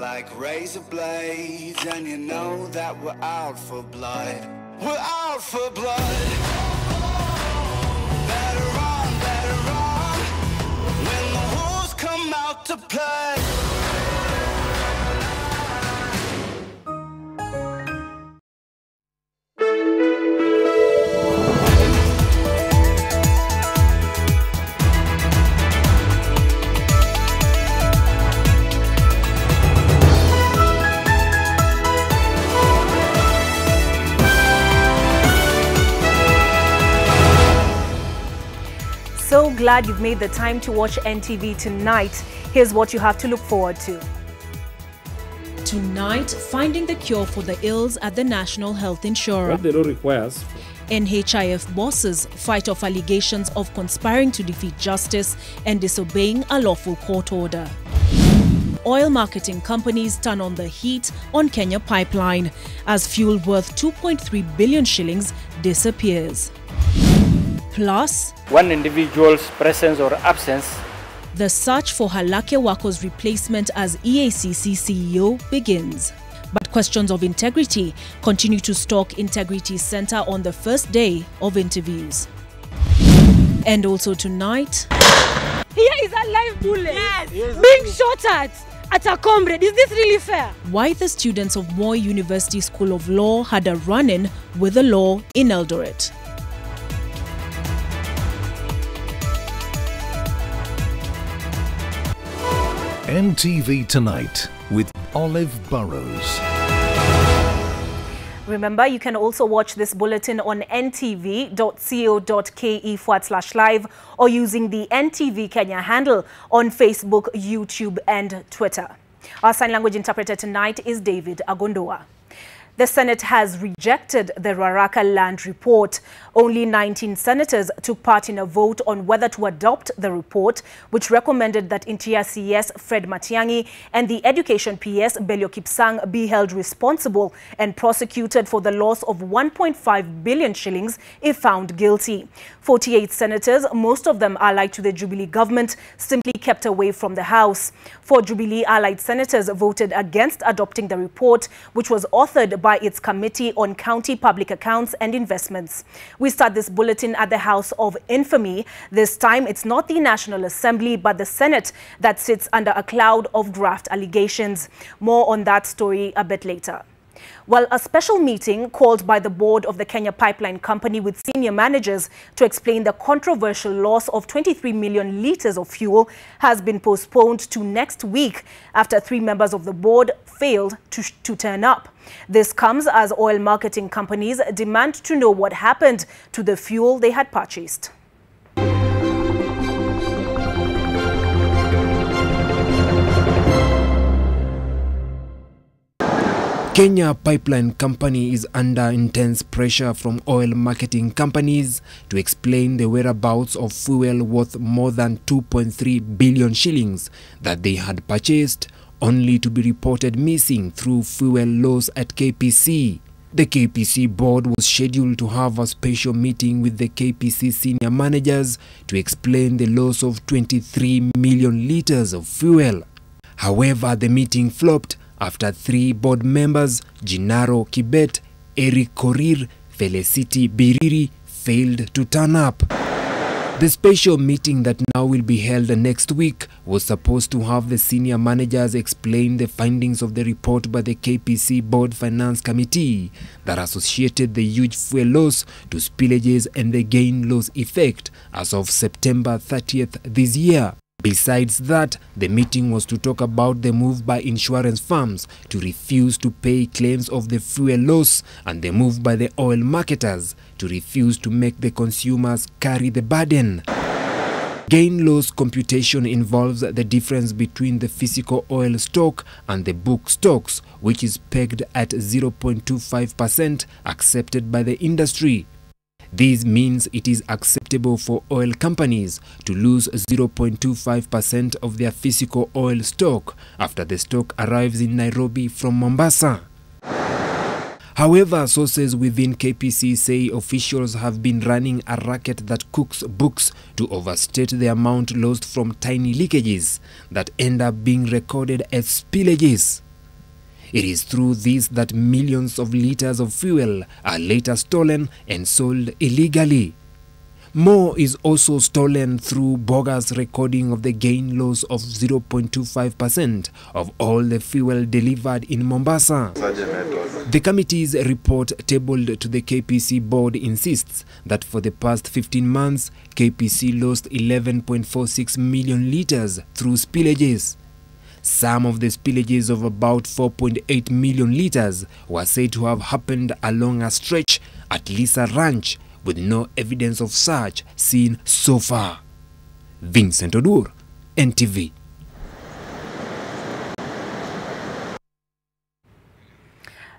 like razor blades, and you know that we're out for blood. We're out for blood. Better run when the wolves come out to play. So glad you've made the time to watch NTV tonight. Here's what you have to look forward to. Tonight, finding the cure for the ills at the National Health Insurer. What the law requires. NHIF bosses fight off allegations of conspiring to defeat justice and disobeying a lawful court order. Oil marketing companies turn on the heat on Kenya pipeline as fuel worth 2.3 billion shillings disappears. Plus, one individual's presence or absence. The search for Halake Wako's replacement as EACC CEO begins. But questions of integrity continue to stalk Integrity Center on the first day of interviews. And also tonight, here is a live bullet being shot at a comrade. Is this really fair? Why the students of Moi University School of Law had a run-in with the law in Eldoret. NTV Tonight with Olive Burrows. Remember, you can also watch this bulletin on ntv.co.ke/live or using the NTV Kenya handle on Facebook, YouTube and Twitter. Our sign language interpreter tonight is David Agondoa. The Senate has rejected the Raraka land report. Only 19 senators took part in a vote on whether to adopt the report, which recommended that Interior CS Fred Matiang'i and the Education PS Belio Kipsang be held responsible and prosecuted for the loss of 1.5 billion shillings if found guilty. 48 senators, most of them allied to the Jubilee government, simply kept away from the House. 4 Jubilee-allied senators voted against adopting the report, which was authored by its Committee on County Public Accounts and Investments. We start this bulletin at the House of Infamy. This time, it's not the National Assembly, but the Senate that sits under a cloud of graft allegations. More on that story a bit later. Well, a special meeting called by the board of the Kenya Pipeline Company with senior managers to explain the controversial loss of 23 million litres of fuel has been postponed to next week after 3 members of the board failed to turn up. This comes as oil marketing companies demand to know what happened to the fuel they had purchased. Kenya Pipeline Company is under intense pressure from oil marketing companies to explain the whereabouts of fuel worth more than 2.3 billion shillings that they had purchased, only to be reported missing through fuel loss at KPC. The KPC board was scheduled to have a special meeting with the KPC senior managers to explain the loss of 23 million litres of fuel. However, the meeting flopped after 3 board members, Jinaro Kibet, Eric Korir, Felicity Biriri, failed to turn up. The special meeting that now will be held next week was supposed to have the senior managers explain the findings of the report by the KPC Board Finance Committee that associated the huge fuel loss to spillages and the gain loss effect as of September 30th this year. Besides that, the meeting was to talk about the move by insurance firms to refuse to pay claims of the fuel loss and the move by the oil marketers to refuse to make the consumers carry the burden. Gain loss computation involves the difference between the physical oil stock and the book stocks, which is pegged at 0.25% accepted by the industry. This means it is acceptable for oil companies to lose 0.25% of their physical oil stock after the stock arrives in Nairobi from Mombasa. However, sources within KPC say officials have been running a racket that cooks books to overstate the amount lost from tiny leakages that end up being recorded as spillages. It is through this that millions of liters of fuel are later stolen and sold illegally. More is also stolen through bogus recording of the gain loss of 0.25% of all the fuel delivered in Mombasa. The committee's report tabled to the KPC board insists that for the past 15 months, KPC lost 11.46 million liters through spillages. Some of the spillages of about 4.8 million liters were said to have happened along a stretch at Lisa Ranch, with no evidence of such seen so far. Vincent Odur, NTV.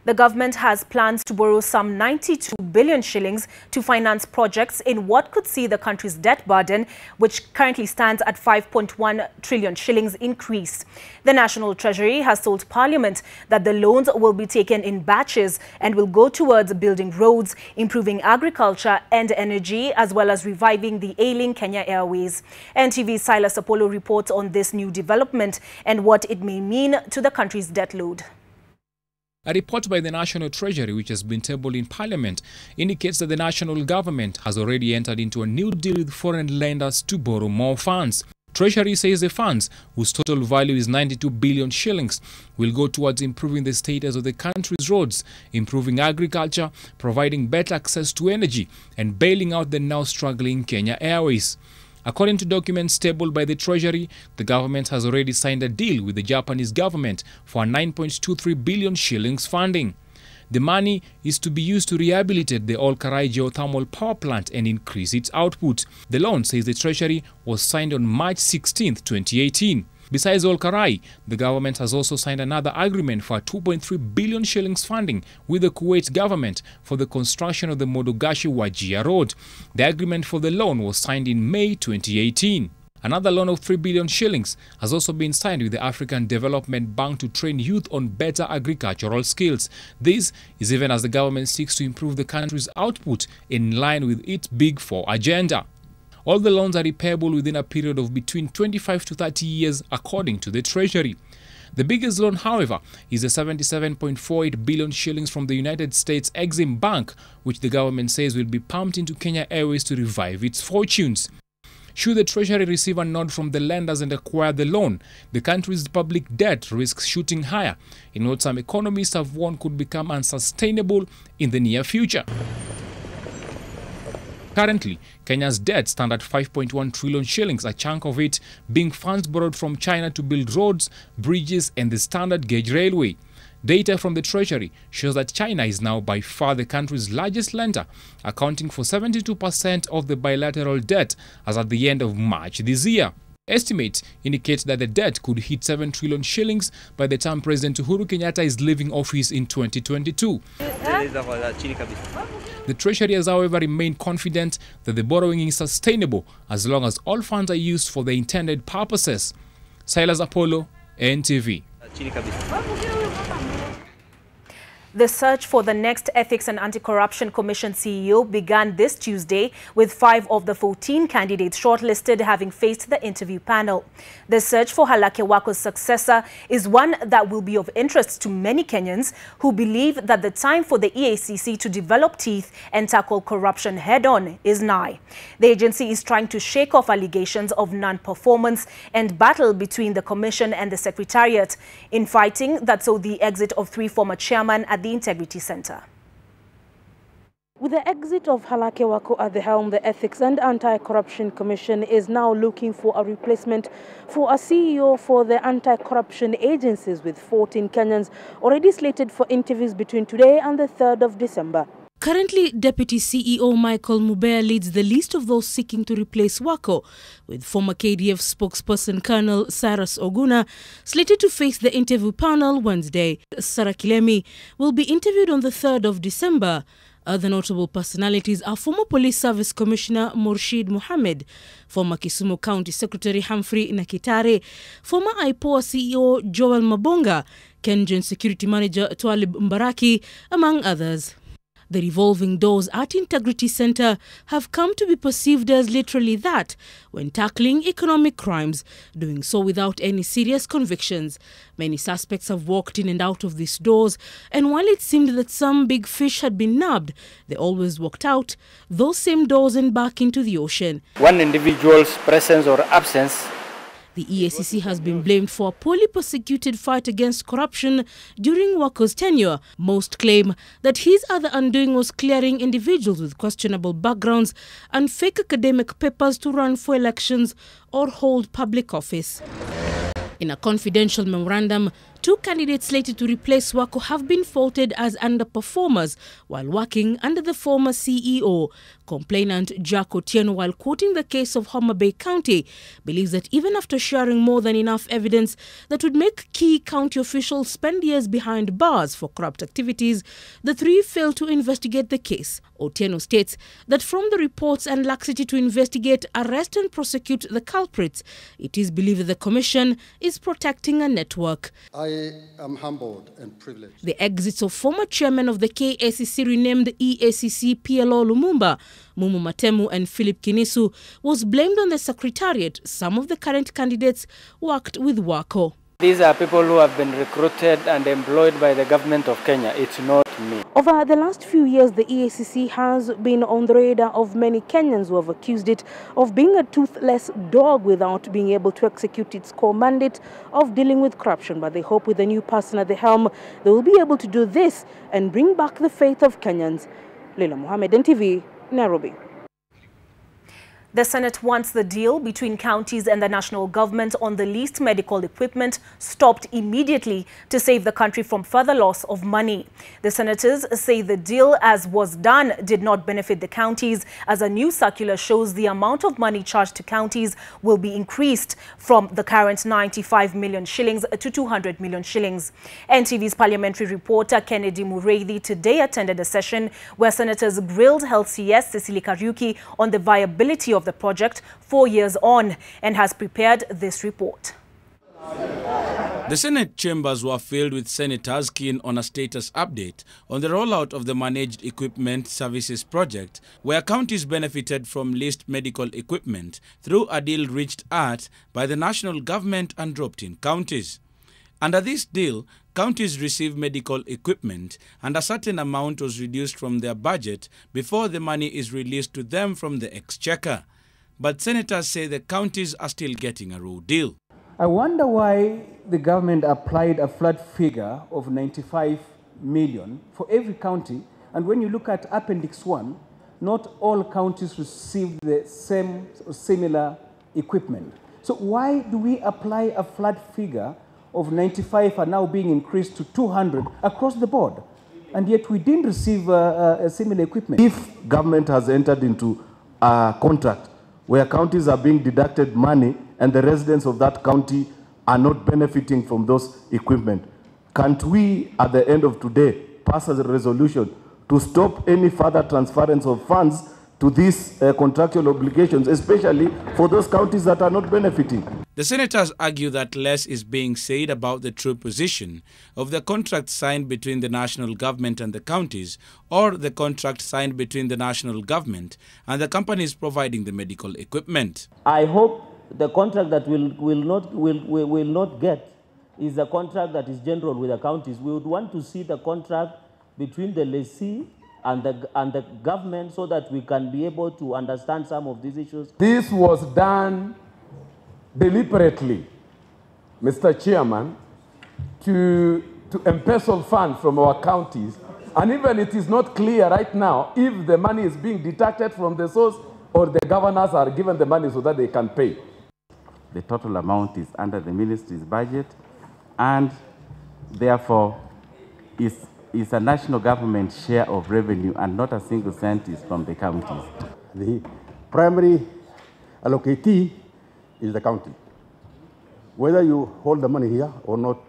The government has plans to borrow some 92 billion shillings to finance projects in what could see the country's debt burden, which currently stands at 5.1 trillion shillings, increase. The National Treasury has told Parliament that the loans will be taken in batches and will go towards building roads, improving agriculture and energy, as well as reviving the ailing Kenya Airways. NTV's Silas Apollo reports on this new development and what it may mean to the country's debt load. A report by the National Treasury, which has been tabled in Parliament, indicates that the national government has already entered into a new deal with foreign lenders to borrow more funds. Treasury says the funds, whose total value is 92 billion shillings, will go towards improving the status of the country's roads, improving agriculture, providing better access to energy, and bailing out the now struggling Kenya Airways. According to documents tabled by the Treasury, the government has already signed a deal with the Japanese government for 9.23 billion shillings funding. The money is to be used to rehabilitate the Olkarai geothermal power plant and increase its output. The loan, says the Treasury, was signed on March 16, 2018. Besides Olkarai, the government has also signed another agreement for 2.3 billion shillings funding with the Kuwait government for the construction of the Modogashi-Wajir Road. The agreement for the loan was signed in May 2018. Another loan of 3 billion shillings has also been signed with the African Development Bank to train youth on better agricultural skills. This is even as the government seeks to improve the country's output in line with its Big Four agenda. All the loans are repayable within a period of between 25 to 30 years, according to the Treasury. The biggest loan, however, is the 77.48 billion shillings from the United States Exim Bank, which the government says will be pumped into Kenya Airways to revive its fortunes. Should the Treasury receive a nod from the lenders and acquire the loan, the country's public debt risks shooting higher, in what some economists have warned could become unsustainable in the near future. Currently, Kenya's debt stands at 5.1 trillion shillings, a chunk of it being funds borrowed from China to build roads, bridges and the standard gauge railway. Data from the Treasury shows that China is now by far the country's largest lender, accounting for 72% of the bilateral debt as at the end of March this year. Estimates indicate that the debt could hit 7 trillion shillings by the time President Uhuru Kenyatta is leaving office in 2022. The Treasury has, however, remained confident that the borrowing is sustainable as long as all funds are used for the intended purposes. Silas Apollo, NTV. The search for the next Ethics and Anti-Corruption Commission CEO began this Tuesday, with 5 of the 14 candidates shortlisted having faced the interview panel. The search for Halake Wako's successor is one that will be of interest to many Kenyans who believe that the time for the EACC to develop teeth and tackle corruption head-on is nigh. The agency is trying to shake off allegations of non-performance and battle between the Commission and the Secretariat, in fighting that saw the exit of 3 former chairmen at the Integrity Center. With the exit of Halake Wako at the helm, the Ethics and Anti-Corruption Commission is now looking for a replacement for a CEO for the anti-corruption agencies, with 14 Kenyans already slated for interviews between today and the 3rd of December. Currently, Deputy CEO Michael Mubea leads the list of those seeking to replace Wako, with former KDF spokesperson Colonel Cyrus Oguna slated to face the interview panel Wednesday. Sarah Kilemi will be interviewed on the 3rd of December. Other notable personalities are former Police Service Commissioner Murshid Mohammed, former Kisumu County Secretary Humphrey Nakitare, former IPOA CEO Joel Mabonga, KenGen Security Manager Twalib Mbaraki, among others. The revolving doors at Integrity Center have come to be perceived as literally that when tackling economic crimes, doing so without any serious convictions. Many suspects have walked in and out of these doors, and while it seemed that some big fish had been nabbed, they always walked out those same doors and back into the ocean. One individual's presence or absence. The EACC has been blamed for a poorly persecuted fight against corruption during Wako's tenure. Most claim that his other undoing was clearing individuals with questionable backgrounds and fake academic papers to run for elections or hold public office. In a confidential memorandum, 2 candidates slated to replace Wako have been faulted as underperformers while working under the former CEO. Complainant Jack Otieno, while quoting the case of Homa Bay County, believes that even after sharing more than enough evidence that would make key county officials spend years behind bars for corrupt activities, the 3 failed to investigate the case. Otieno states that from the reports and laxity to investigate, arrest and prosecute the culprits, it is believed that the Commission is protecting a network. I am humbled and privileged. The exits of former chairman of the KACC renamed EACC PLO Lumumba, Mumu Matemu and Philip Kinisu was blamed on the secretariat. Some of the current candidates worked with Wako. These are people who have been recruited and employed by the government of Kenya. It's not me. Over the last few years, the EACC has been on the radar of many Kenyans who have accused it of being a toothless dog without being able to execute its core mandate of dealing with corruption. But they hope with the new person at the helm, they will be able to do this and bring back the faith of Kenyans. Leila Mohammed, NTV, Nairobi. The Senate wants the deal between counties and the national government on the leased medical equipment stopped immediately to save the country from further loss of money. The senators say the deal as was done did not benefit the counties, as a new circular shows the amount of money charged to counties will be increased from the current 95 million shillings to 200 million shillings. NTV's parliamentary reporter Kennedy Mureithi today attended a session where senators grilled Health CS Cecily Kariuki on the viability of the project 4 years on and has prepared this report. The Senate chambers were filled with senators keen on a status update on the rollout of the Managed Equipment Services project, where counties benefited from leased medical equipment through a deal reached at by the national government and dropped in counties. Under this deal, counties receive medical equipment and a certain amount was reduced from their budget before the money is released to them from the exchequer. But senators say the counties are still getting a raw deal. I wonder why the government applied a flat figure of 95 million for every county. And when you look at Appendix 1, not all counties received the same or similar equipment. So why do we apply a flat figure of 95 are now being increased to 200 across the board? And yet we didn't receive a similar equipment. If government has entered into a contract where counties are being deducted money and the residents of that county are not benefiting from those equipment, can't we, at the end of today, pass a resolution to stop any further transference of funds to these contractual obligations, especially for those counties that are not benefiting? The senators argue that less is being said about the true position of the contract signed between the national government and the counties, or the contract signed between the national government and the companies providing the medical equipment. I hope the contract that will not get is a contract that is general with the counties. We would want to see the contract between the lessee and the government so that we can be able to understand some of these issues. This was done deliberately, Mr. Chairman, to embezzle funds from our counties. And even it is not clear right now if the money is being deducted from the source or the governors are given the money so that they can pay. The total amount is under the ministry's budget, and therefore is a national government share of revenue and not a single cent is from the counties. The primary allocatee is the county. Whether you hold the money here or not,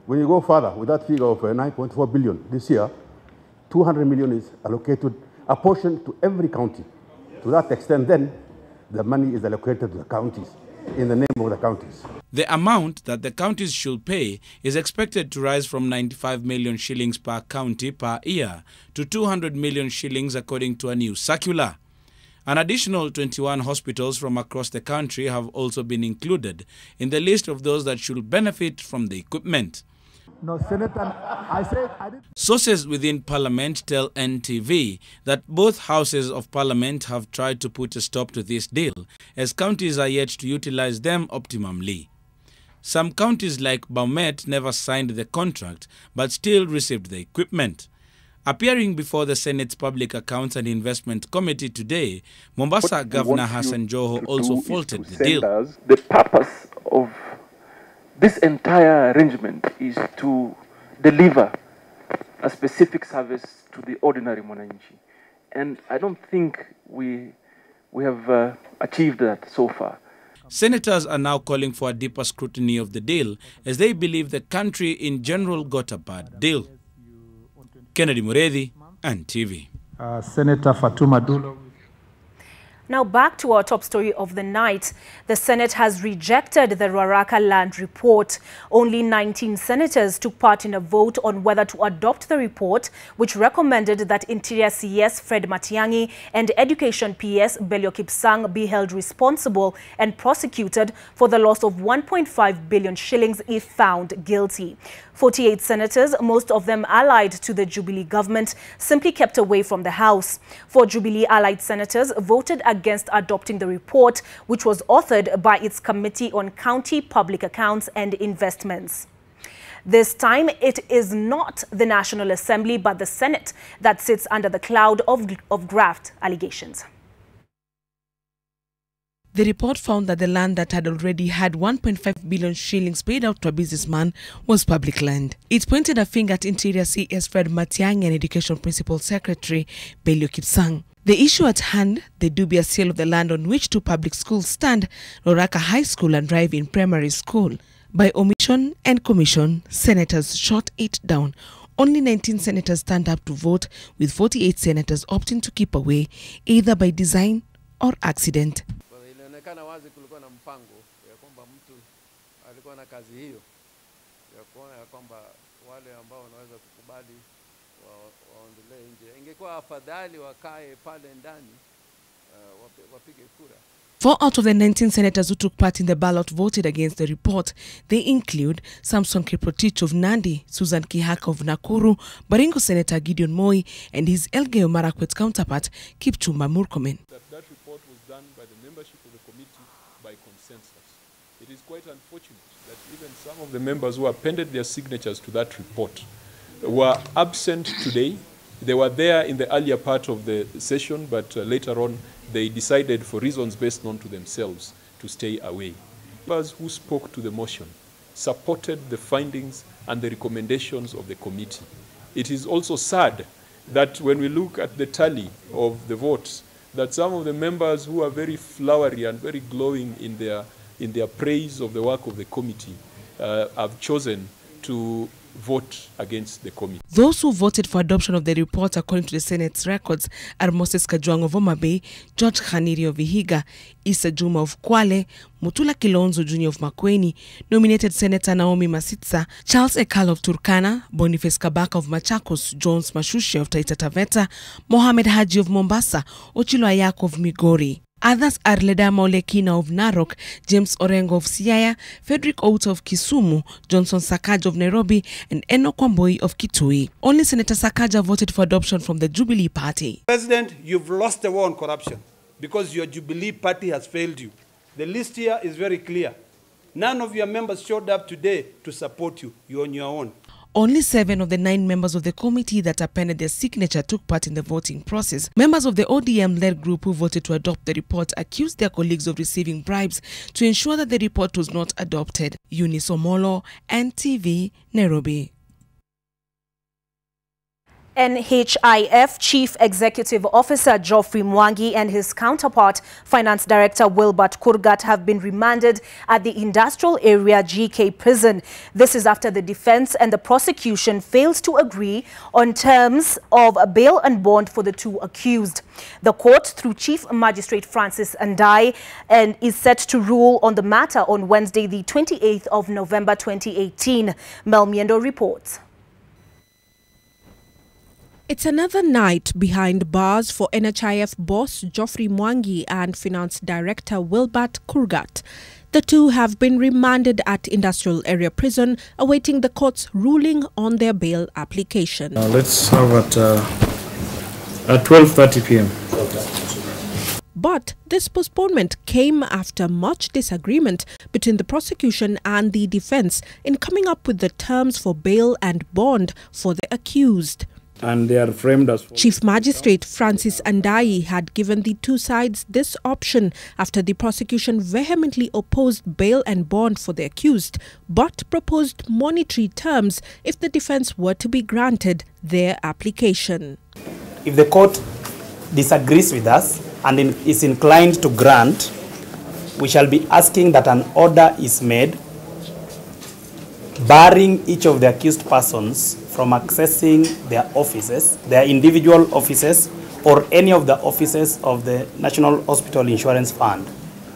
when you go further with that figure of 9.4 billion this year, 200 million is allocated, a portion to every county. To that extent, then, the money is allocated to the counties. in the name of the counties. The amount that the counties should pay is expected to rise from 95 million shillings per county per year to 200 million shillings according to a new circular. An additional 21 hospitals from across the country have also been included in the list of those that should benefit from the equipment. No, Senator, I said I did. Sources within Parliament tell NTV that both houses of Parliament have tried to put a stop to this deal, as counties are yet to utilize them optimally. Some counties like Bomet never signed the contract but still received the equipment. Appearing before the Senate's Public Accounts and Investment Committee today, Mombasa Governor Hassan Joho also faulted the deal. The purpose of this entire arrangement is to deliver a specific service to the ordinary mwananchi. And I don't think we have achieved that so far. Senators are now calling for a deeper scrutiny of the deal as they believe the country in general got a bad deal. Kennedy Muredi, NTV. Senator Fatuma Dulo. Now back to our top story of the night. The Senate has rejected the Ruaraka land report. Only 19 senators took part in a vote on whether to adopt the report, which recommended that Interior CS Fred Matiang'i and Education PS Belio Kipsang be held responsible and prosecuted for the loss of 1.5 billion shillings if found guilty. 48 senators, most of them allied to the Jubilee government, simply kept away from the House. 4 Jubilee-allied senators voted against adopting the report, which was authored by its Committee on County Public Accounts and Investments. This time, it is not the National Assembly but the Senate that sits under the cloud of graft allegations. The report found that the land that had already had 1.5 billion shillings paid out to a businessman was public land. It pointed a finger at Interior CS Fred Matiang'i and Education Principal Secretary Belio Kipsang. The issue at hand, the dubious sale of the land on which 2 public schools stand, Ruaraka High School and Drive-In Primary School. By omission and commission, senators shot it down. Only 19 senators stand up to vote, with 48 senators opting to keep away, either by design or accident. Inaonekana wazi kulikuwa na mpango ya kwamba mtu alikuwa na kazi hiyo ya kuona ya kwamba wale ambao wanaweza kukubali waondolewe nje. Ingekuwa afadhali wakae pale ndani wapige kura. 4 out of the 19 senators who took part in the ballot voted against the report. They include Samson Kiprotich of Nandi, Susan Kihaka of Nakuru, Baringo Senator Gideon Moi, and his Elgeyo Marakwet counterpart, Kipchumba Murkomen. That report was done by the membership of the committee by consensus. It is quite unfortunate that even some of the members who appended their signatures to that report were absent today. They were there in the earlier part of the session, but later on they decided, for reasons best known to themselves, to stay away. Members who spoke to the motion supported the findings and the recommendations of the committee. It is also sad that when we look at the tally of the votes, that some of the members who are very flowery and very glowing in their praise of the work of the committee have chosen to vote against the committee. Those who voted for adoption of the report, according to the Senate's records, are Moses Kajwang of Homa Bay, George Khaniri of Vihiga, Issa Juma of Kwale, Mutula Kilonzo Jr. of Makueni, nominated Senator Naomi Masitsa, Charles Ekal of Turkana, Boniface Kabaka of Machakos, Jones Mashushe of Taita Taveta, Mohamed Haji of Mombasa, Ochilo Ayako of Migori. Others are Ledama Olekina of Narok, James Orengo of Siaya, Frederick Outa of Kisumu, Johnson Sakaja of Nairobi, and Enoch Wamboi of Kitui. Only Senator Sakaja voted for adoption from the Jubilee Party. President, you've lost the war on corruption because your Jubilee Party has failed you. The list here is very clear. None of your members showed up today to support you. You're on your own. Only 7 of the 9 members of the committee that appended their signature took part in the voting process. Members of the ODM-led group who voted to adopt the report accused their colleagues of receiving bribes to ensure that the report was not adopted. Eunice Omolo, NTV, Nairobi. NHIF Chief Executive Officer Geoffrey Mwangi and his counterpart, Finance Director Wilbert Kurgat, have been remanded at the Industrial Area GK Prison. This is after the defense and the prosecution failed to agree on terms of bail and bond for the two accused. The court, through Chief Magistrate Francis Andai, is set to rule on the matter on Wednesday, the 28th of November 2018. Mel Miendo reports. It's another night behind bars for NHIF boss Geoffrey Mwangi and Finance Director Wilbert Kurgat. The two have been remanded at Industrial Area Prison, awaiting the court's ruling on their bail application. Let's have at 12:30 p.m. But this postponement came after much disagreement between the prosecution and the defense in coming up with the terms for bail and bond for the accused. And they are framed as... Chief Magistrate Francis Andai had given the two sides this option after the prosecution vehemently opposed bail and bond for the accused, but proposed monetary terms if the defense were to be granted their application. If the court disagrees with us and is inclined to grant, we shall be asking that an order is made barring each of the accused persons from accessing their offices, their individual offices, or any of the offices of the National Hospital Insurance Fund.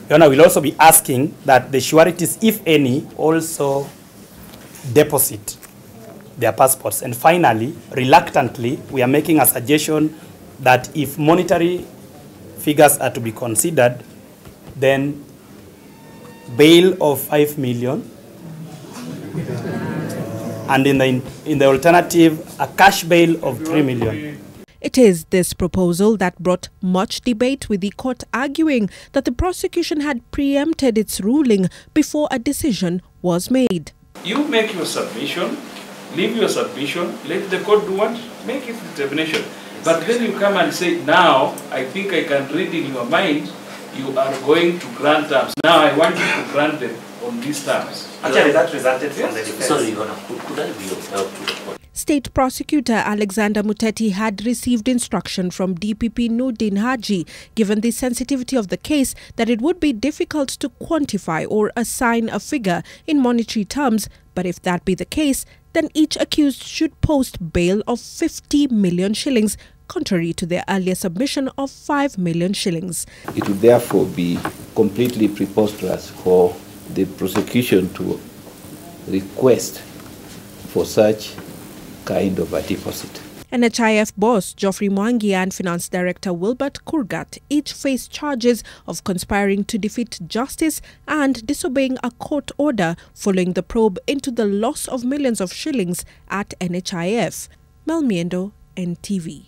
Your Honor, we'll also be asking that the sureties, if any, also deposit their passports. And finally, reluctantly, we are making a suggestion that if monetary figures are to be considered, then bail of 5 million, and in the alternative, a cash bail of 3 million. It is this proposal that brought much debate, with the court arguing that the prosecution had preempted its ruling before a decision was made. You make your submission, leave your submission, let the court do what? Make its determination. But then you come and say, now, I think I can read in your mind, you are going to grant terms. Now I want you to grant them on these terms. Actually, that resulted from the defense. Sorry, Your Honor, could I be of help to the court? State Prosecutor Alexander Muteti had received instruction from DPP Nudin Haji, given the sensitivity of the case, that it would be difficult to quantify or assign a figure in monetary terms, but if that be the case, then each accused should post bail of 50 million shillings, contrary to their earlier submission of 5 million shillings. It would therefore be completely preposterous for the prosecution to request for such kind of a deposit. NHIF boss Geoffrey Mwangi and Finance Director Wilbert Kurgat each face charges of conspiring to defeat justice and disobeying a court order following the probe into the loss of millions of shillings at NHIF. Mel Miendo, NTV.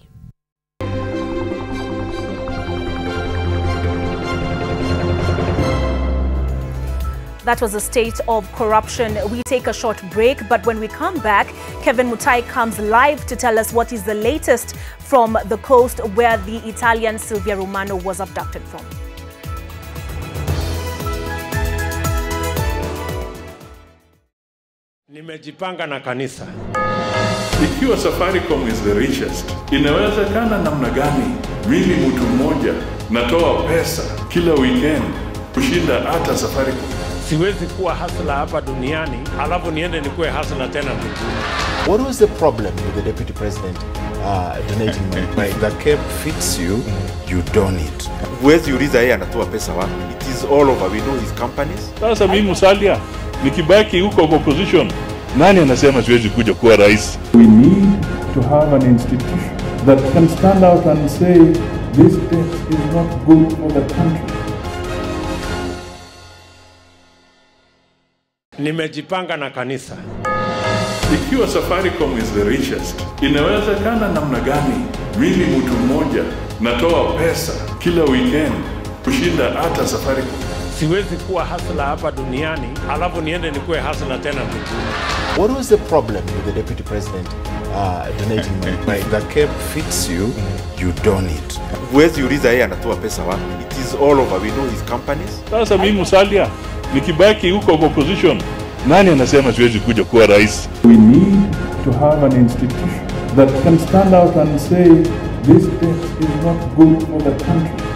That was the state of corruption. We take a short break, but when we come back, Kevin Mutai comes live to tell us what is the latest from the coast where the Italian Silvia Romano was abducted from. Nimejipanga na kanisa. Ikiwa Safaricom is the richest, inawezekana namna gani mimi mtu mmoja natoa pesa kila weekend kushinda hata Safaricom? Siwezi kuwa hasla hapa duniani, alafu niende nikuwe hasla tena mbinguni. What was the problem with the deputy president donating money? If the cap fits you, you don it. Huwezi uliza yeye anatoa pesa wapi. It is all over. We know his companies. Sasa mimi Musalia nikibaki huko opposition, nani anasema siwezi kuja kuwa rais? We need to have an institution that can stand out and say this debt is not good for the country. Nimejipanga na kanisa. Ikiwa Safaricom is the richest, inawezekana namna gani mimi mtu mmoja natoa pesa kila weekend kushinda hata Safaricom? Siwezi kuwa hasla hapa duniani, alafu niende nikuwe hasla tena mbinguni. What was the problem with the deputy president donating money? If the cap fits you, you don it. Huwezi uliza yeye anatoa pesa wapi. It is all over. We know his companies. Sasa mimi Musalia nikibaki huko opposition, nani anasema siwezi kuja kuwa rais? We need to have an institution that can stand out and say, this debt is not good for the country.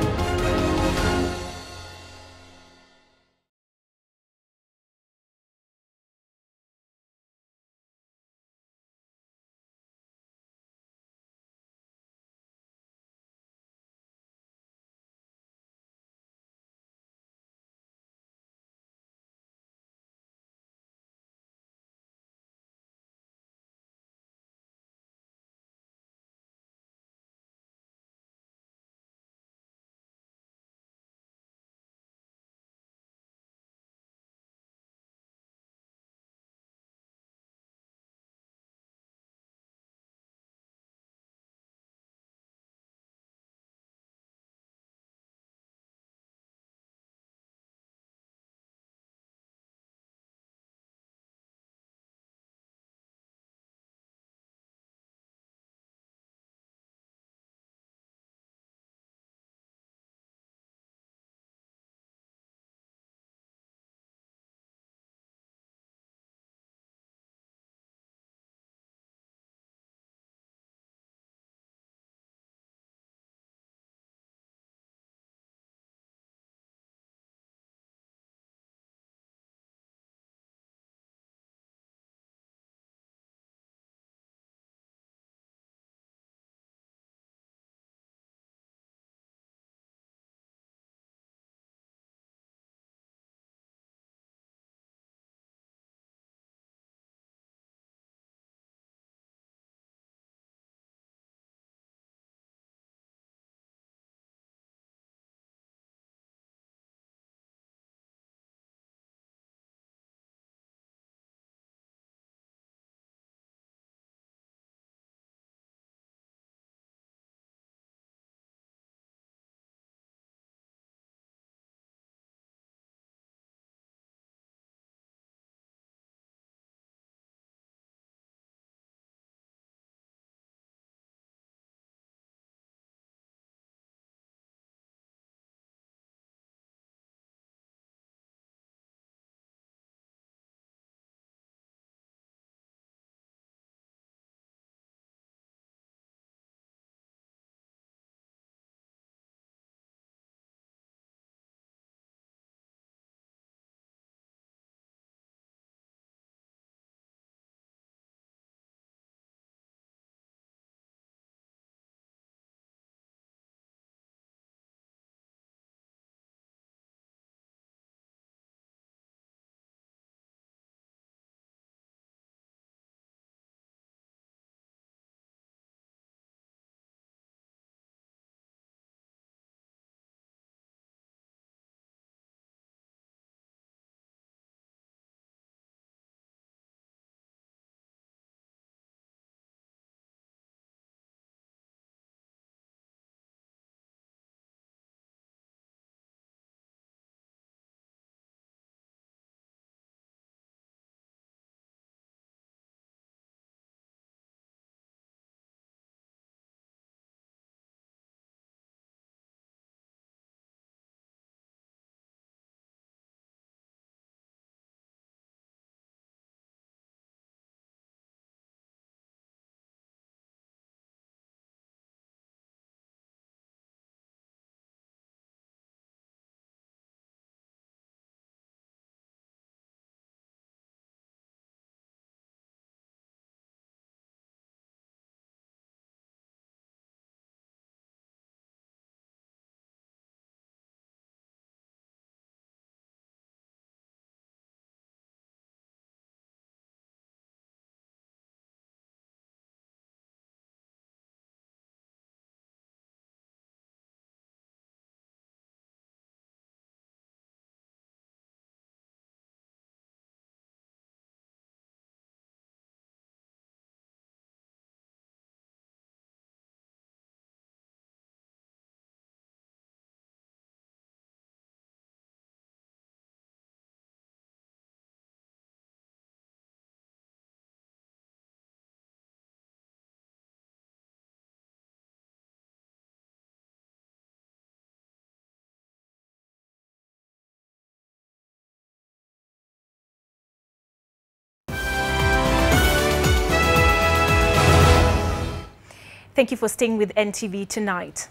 Thank you for staying with NTV Tonight.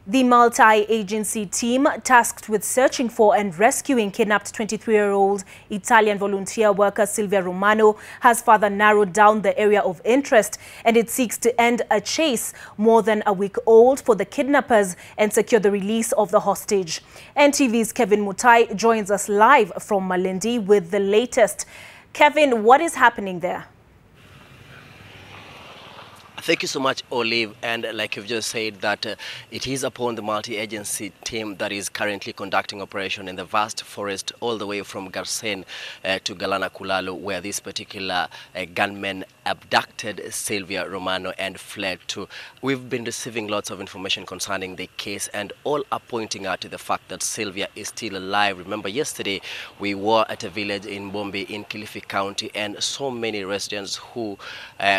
The multi-agency team tasked with searching for and rescuing kidnapped 23-year-old Italian volunteer worker Silvia Romano has further narrowed down the area of interest, and it seeks to end a chase more than a week old for the kidnappers and secure the release of the hostage. NTV's Kevin Mutai joins us live from Malindi with the latest. Kevin, what is happening there? Thank you so much, Olive. And like you've just said, that it is upon the multi-agency team that is currently conducting operation in the vast forest all the way from Garsen to Galana Kulalo, where this particular gunman abducted Silvia Romano and fled to. We've been receiving lots of information concerning the case, and all are pointing out to the fact that Silvia is still alive. Remember, yesterday we were at a village in Bombe in Kilifi County, and so many residents who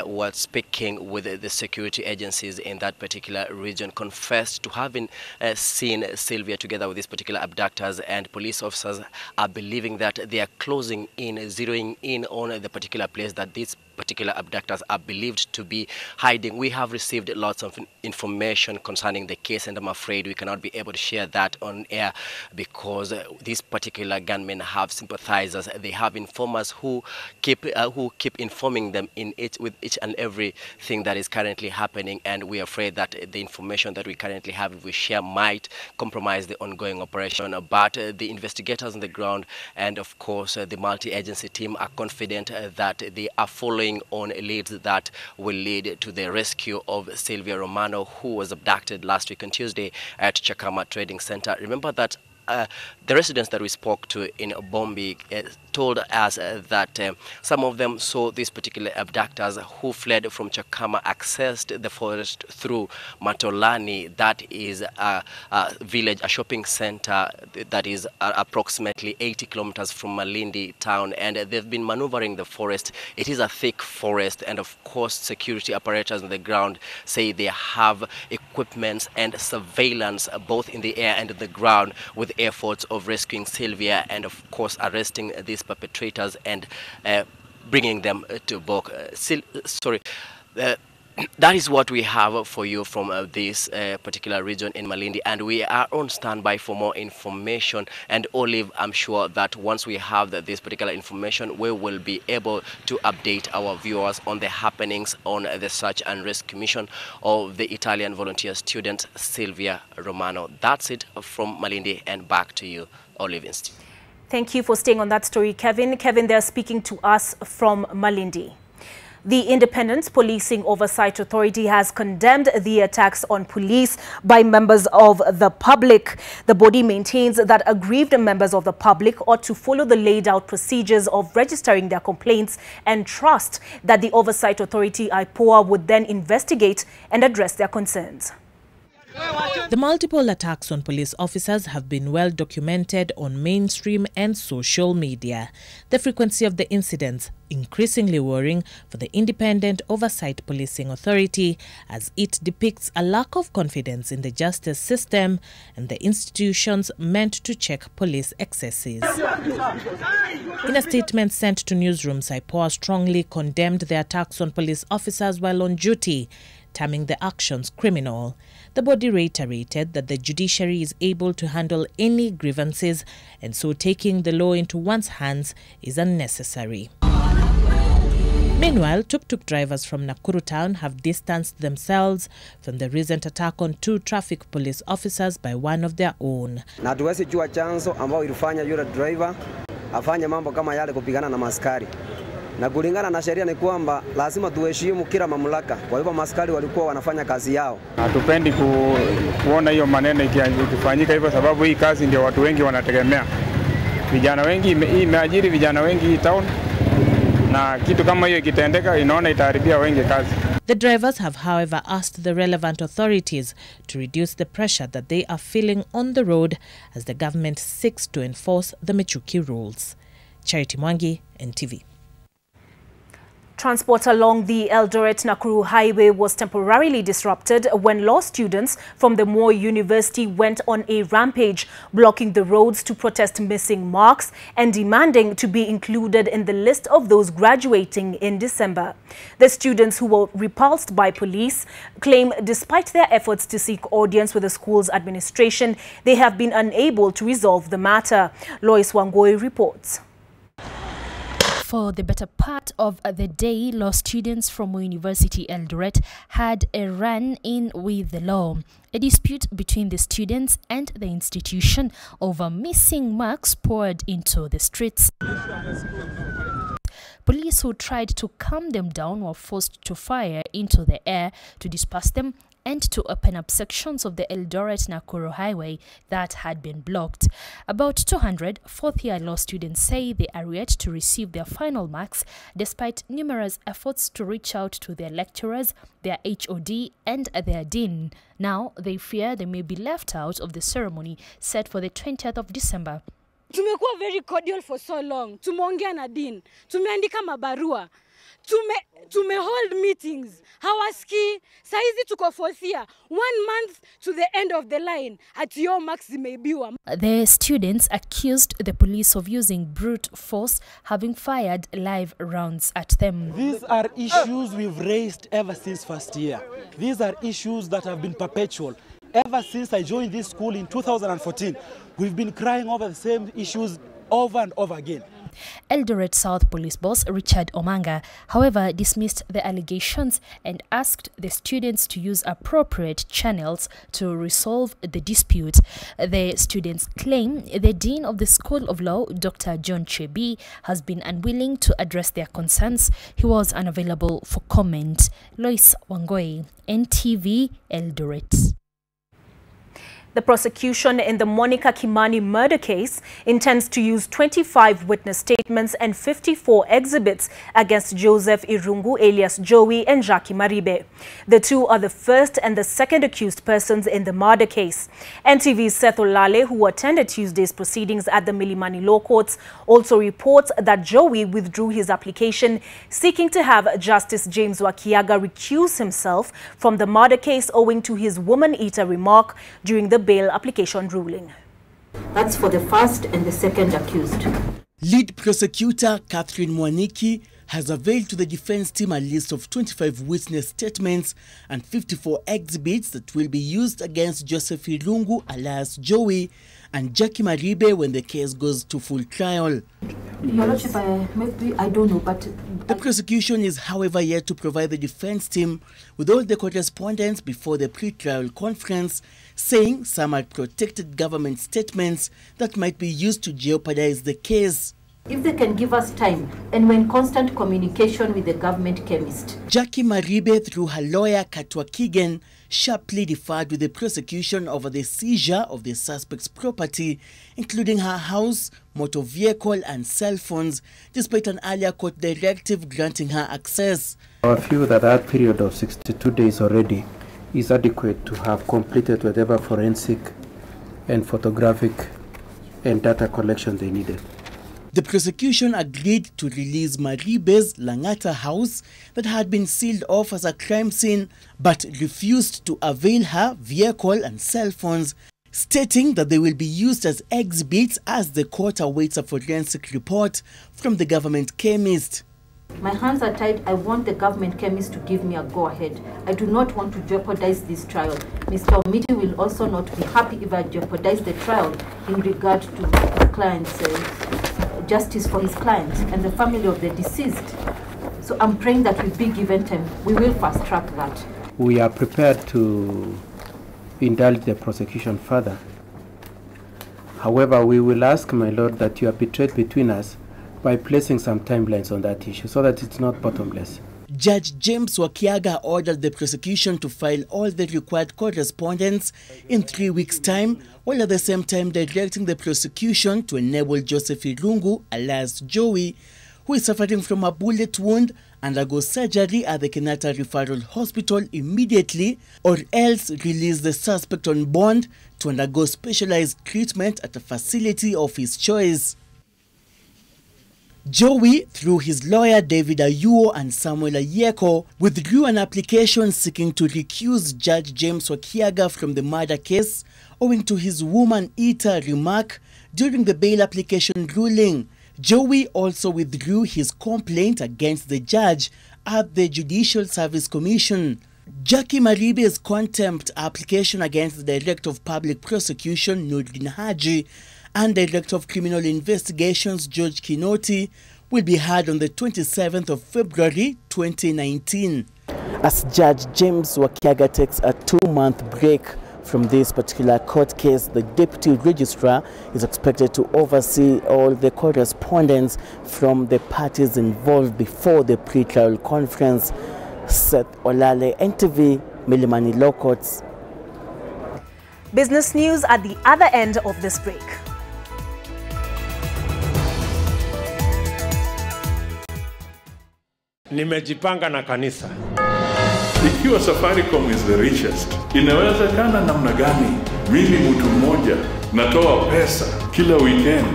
were speaking with the security agencies in that particular region confessed to having seen Silvia together with these particular abductors, and police officers are believing that they are closing in, zeroing in on the particular place that these particular abductors are believed to be hiding. We have received lots of information concerning the case, and I'm afraid we cannot be able to share that on air because these particular gunmen have sympathizers. They have informers who keep informing them with each and everything that is currently happening, and we are afraid that the information that we currently have, if we share, might compromise the ongoing operation. But the investigators on the ground and of course the multi-agency team are confident that they are following on leads that will lead to the rescue of Silvia Romano, who was abducted last week on Tuesday at Chakama Trading Center. Remember that the residents that we spoke to in Bombe told us that some of them saw these particular abductors who fled from Chakama accessed the forest through Matolani. That is a village, a shopping center that is approximately 80 kilometers from Malindi town, and they've been maneuvering the forest. It is a thick forest, and of course security apparatus on the ground say they have equipments and surveillance both in the air and the ground, with efforts of rescuing Silvia and of course arresting these perpetrators and bringing them to book. That is what we have for you from this particular region in Malindi, and we are on standby for more information. And Olive, I'm sure that once we have this particular information, we will be able to update our viewers on the happenings on the search and rescue mission of the Italian volunteer student Silvia Romano. That's it from Malindi, and back to you, Olive. Thank you for staying on that story, Kevin. Kevin, they're speaking to us from Malindi. The Independent Policing Oversight Authority has condemned the attacks on police by members of the public. The body maintains that aggrieved members of the public ought to follow the laid out procedures of registering their complaints and trust that the Oversight Authority, IPOA, would then investigate and address their concerns. The multiple attacks on police officers have been well documented on mainstream and social media. The frequency of the incidents increasingly worrying for the Independent Oversight Policing Authority, as it depicts a lack of confidence in the justice system and the institutions meant to check police excesses. In a statement sent to newsrooms, IPOA strongly condemned the attacks on police officers while on duty, terming the actions criminal. The body reiterated that the judiciary is able to handle any grievances, and so taking the law into one's hands is unnecessary. Meanwhile, tuk-tuk drivers from Nakuru town have distanced themselves from the recent attack on 2 traffic police officers by one of their own. Na hatuwezi jua chanzo ambao ilifanya yule driver afanye mambo kama yale kupigana na maskari. Na kulingana na sheria ni kwamba lazima tuheshimu kila mamlaka. Kwa hivyo maskari walikuwa wanafanya kazi yao. Hatupendi kuona hiyo maneno ikifanyika hivyo, sababu hii kazi ndio watu wengi wanategemea. Vijana wengi imeajiri vijana wengi town, na kitu kama hiyo ikitendeka inaona itaharibia wengi kazi. The drivers have, however, asked the relevant authorities to reduce the pressure that they are feeling on the road as the government seeks to enforce the Michuki rules. Charity Mwangi, NTV. transport along the Eldoret-Nakuru Highway was temporarily disrupted when law students from the Moi University went on a rampage, blocking the roads to protest missing marks and demanding to be included in the list of those graduating in December. The students, who were repulsed by police, claim despite their efforts to seek audience with the school's administration, they have been unable to resolve the matter. Lois Wangoi reports. For the better part of the day, law students from University Eldoret had a run-in with the law. A dispute between the students and the institution over missing marks poured into the streets. Police who tried to calm them down were forced to fire into the air to disperse them and to open up sections of the Eldoret-Nakuru Highway that had been blocked. About 200 fourth-year law students say they are yet to receive their final marks despite numerous efforts to reach out to their lecturers, their HOD and their dean. Now they fear they may be left out of the ceremony set for the 20th of December. Tumekuwa very cordial for so long. Tumeongea na dean, tumeandika mabarua, tume meetings. Hawaski, saizi tuko fourth year, 1 month to the end of the line, at your max zimeibiwa. The students accused the police of using brute force, having fired live rounds at them. These are issues we've raised ever since first year. These are issues that have been perpetual. Ever since I joined this school in 2014, we've been crying over the same issues over and over again. Eldoret South Police Boss Richard Omanga, however, dismissed the allegations and asked the students to use appropriate channels to resolve the dispute. The students claim the Dean of the School of Law, Dr. John Chebi, has been unwilling to address their concerns. He was unavailable for comment. Lois Wangoi, NTV, Eldoret. The prosecution in the Monica Kimani murder case intends to use 25 witness statements and 54 exhibits against Joseph Irungu alias Joey and Jackie Maribe. The two are the first and the second accused persons in the murder case. NTV's Seth Olale, who attended Tuesday's proceedings at the Milimani Law Courts, also reports that Joey withdrew his application seeking to have Justice James Wakiaga recuse himself from the murder case owing to his woman-eater remark during the bail application ruling. That's for the first and the second accused. Lead prosecutor Catherine Mwaniki has availed to the defense team a list of 25 witness statements and 54 exhibits that will be used against Joseph Irungu alias Joey and Jackie Maribe when the case goes to full trial. Your Lordship, I don't know, but... The prosecution is, however, yet to provide the defense team with all the correspondence before the pre-trial conference, saying some are protected government statements that might be used to jeopardize the case. If they can give us time, and we're in constant communication with the government chemist. Jackie Maribe, through her lawyer Katwa Kigen, sharply deferred with the prosecution over the seizure of the suspect's property, including her house, motor vehicle and cell phones, despite an earlier court directive granting her access. I feel that that period of 62 days already is adequate to have completed whatever forensic and photographic and data collection they needed. The prosecution agreed to release Maribe's Langata house that had been sealed off as a crime scene, but refused to avail her vehicle and cell phones, stating that they will be used as exhibits as the court awaits a forensic report from the government chemist. My hands are tied. I want the government chemist to give me a go-ahead. I do not want to jeopardize this trial. Mr. Omiti will also not be happy if I jeopardize the trial in regard to the client's justice for his client and the family of the deceased. So I'm praying that with be given time, we will fast-track that. We are prepared to indulge the prosecution further. However, we will ask, my Lord, that you arbitrate between us by placing some timelines on that issue so that it's not bottomless. Judge James Wakiaga ordered the prosecution to file all the required correspondence in 3 weeks' time, while at the same time directing the prosecution to enable Joseph Irungu, alias Joey, who is suffering from a bullet wound, undergo surgery at the Kenyatta Referral Hospital immediately, or else release the suspect on bond to undergo specialized treatment at a facility of his choice. Joey, through his lawyer David Ayuo and Samuel Ayeko, withdrew an application seeking to recuse Judge James Wakiaga from the murder case owing to his woman-eater remark during the bail application ruling. Joey also withdrew his complaint against the judge at the Judicial Service Commission. Jackie Maribe's contempt application against the Director of Public Prosecution, Nurdin Haji, and Director of Criminal Investigations, George Kinoti, will be heard on the 27th of February 2019. As Judge James Wakiaga takes a 2-month break from this particular court case, the Deputy Registrar is expected to oversee all the correspondence from the parties involved before the pre-trial conference. Seth Olale, NTV, Milimani Locots. Business news at the other end of this break. Nimejipanga na kanisa. Ikiwa Safaricom is the richest, inawezekana namna gani mimi mtu mmoja natoa pesa kila weekend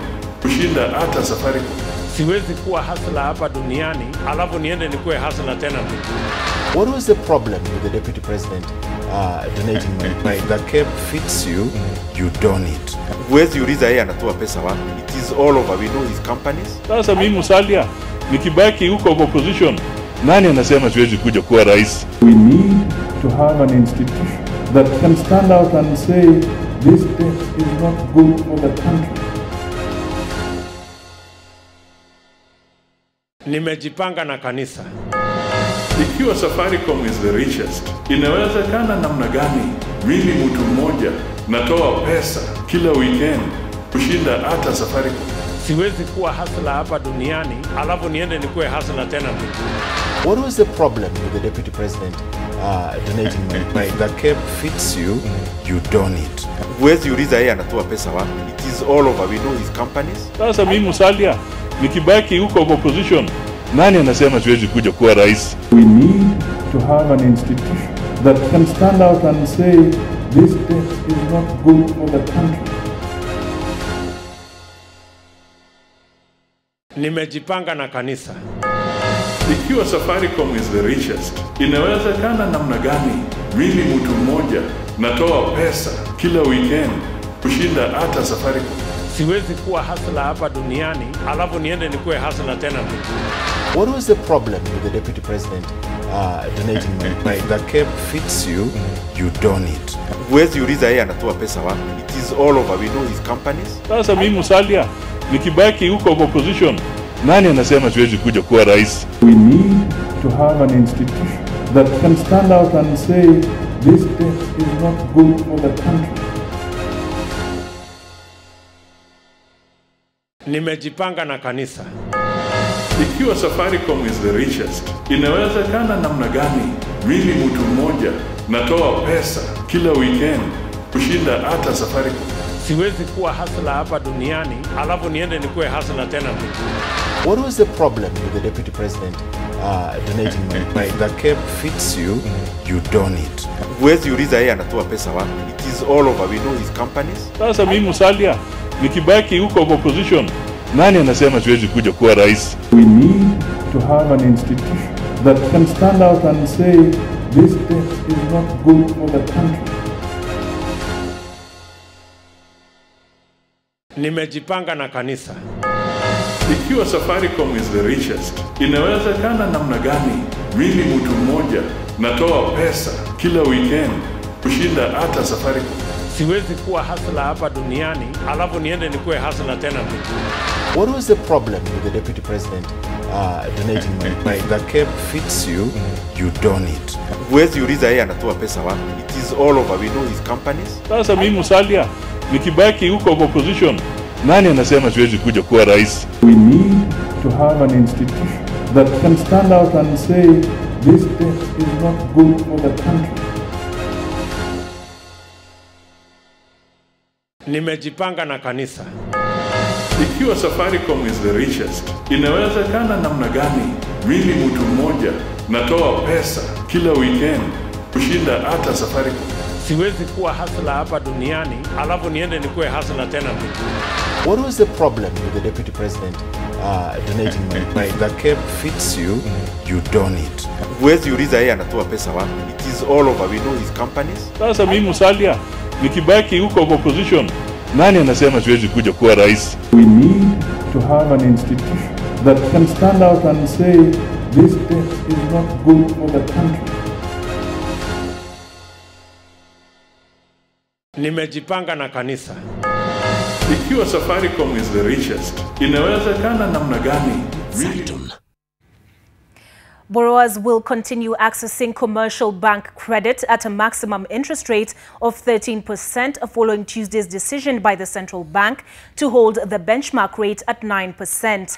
kushinda hata Safaricom? Siwezi kuwa hustler hapa duniani alafu niende nikuwe hustler tena mbinguni. What was the problem with the Deputy President donating money? The cap fits you, you don it. Huwezi uliza yeye anatoa pesa wapi. It is all over. We know his companies. Sasa mimi Musalia nikibaki huko opposition, nani anasema siwezi kuja kuwa rais? We need to have an institution that can stand out and say this tax is not good for the country. Nimejipanga na kanisa. Ikiwa Safaricom is the richest, inawezekana namna gani mimi mtu mmoja natoa pesa kila weekend kushinda hata Safaricom? Siwezi kuwa hustler hapa duniani alafu niende nikuwe hustler tena mbinguni. What was the problem with the Deputy President donating money? The cap fits you, you don it. Huwezi uliza yeye anatoa pesa wapi. It is all over. We know his companies. Sasa mimi Musalia nikibaki huko opposition, nani anasema siwezi kuja kuwa rais? We need to have an institution that can stand out and say this tax is not good for the country. Nimejipanga na kanisa. Ikiwa Safaricom is the richest, inawezekana namna gani mimi mtu mmoja natoa pesa kila weekend kushinda hata Safaricom? Siwezi kuwa hustler hapa duniani alafu niende nikuwe hustler tena mbinguni. What was the problem with the Deputy President donating money? The cap fits you, you don it. Huwezi uliza yeye anatoa pesa wapi. It is all over. We know his companies. Sasa mimi Musalia nikibaki huko opposition, nani anasema siwezi kuja kuwa rais? We need to have an institution that can stand out and say this tax is not good for the country. Nimejipanga na kanisa. Ikiwa Safaricom is the richest, inawezekana namna gani mimi mtu mmoja natoa pesa kila weekend kushinda hata Safaricom? Siwezi kuwa hustler hapa duniani alafu niende nikuwe hustler tena mbinguni. What was the problem with the Deputy President donating money? The cap fits you, you don it. Huwezi uliza yeye anatoa pesa wapi. It is all over. We know his companies. Sasa mimi Musalia nikibaki huko opposition, nani anasema siwezi kuja kuwa rais? We need to have an institution that can stand out and say this tax is not good for the country. Nimejipanga na kanisa. Ikiwa Safaricom is the richest, inawezekana namna gani mimi mtu mmoja natoa pesa kila weekend kushinda hata Safaricom? Siwezi kuwa hustler hapa duniani alafu niende nikuwe hustler tena mbinguni. What was the problem with the Deputy President donating money? The cap fits you, you don it. Huwezi uliza yeye anatoa pesa wapi. It is all over. We know his companies. Sasa mimi Musalia nikibaki huko opposition, nani anasema siwezi kuja kuwa rais? We need to have an institution that can stand out and say this tax is not good for the country. Nimejipanga na kanisa. Ikiwa Safaricom is the richest, inawezekana namna gani mimi mtu mmoja natoa pesa kila weekend kushinda hata Safaricom? Siwezi kuwa hustler hapa duniani alafu niende nikuwe hustler tena mbinguni. What was the problem with the Deputy President donating money. If the cap fits you, you don it. Huwezi uliza yeye anatoa pesa wapi. It is all over. We know his companies. Sasa mimi Musalia nikibaki huko kwa opposition, nani anasema siwezi kuja kuwa rais? We need to have an institution that can stand out and say this debt is not good for the country. Nimejipanga na kanisa. Ikiwa Safaricom is the richest, inawezekana namna gani? Borrowers will continue accessing commercial bank credit at a maximum interest rate of 13% following Tuesday's decision by the central bank to hold the benchmark rate at 9%.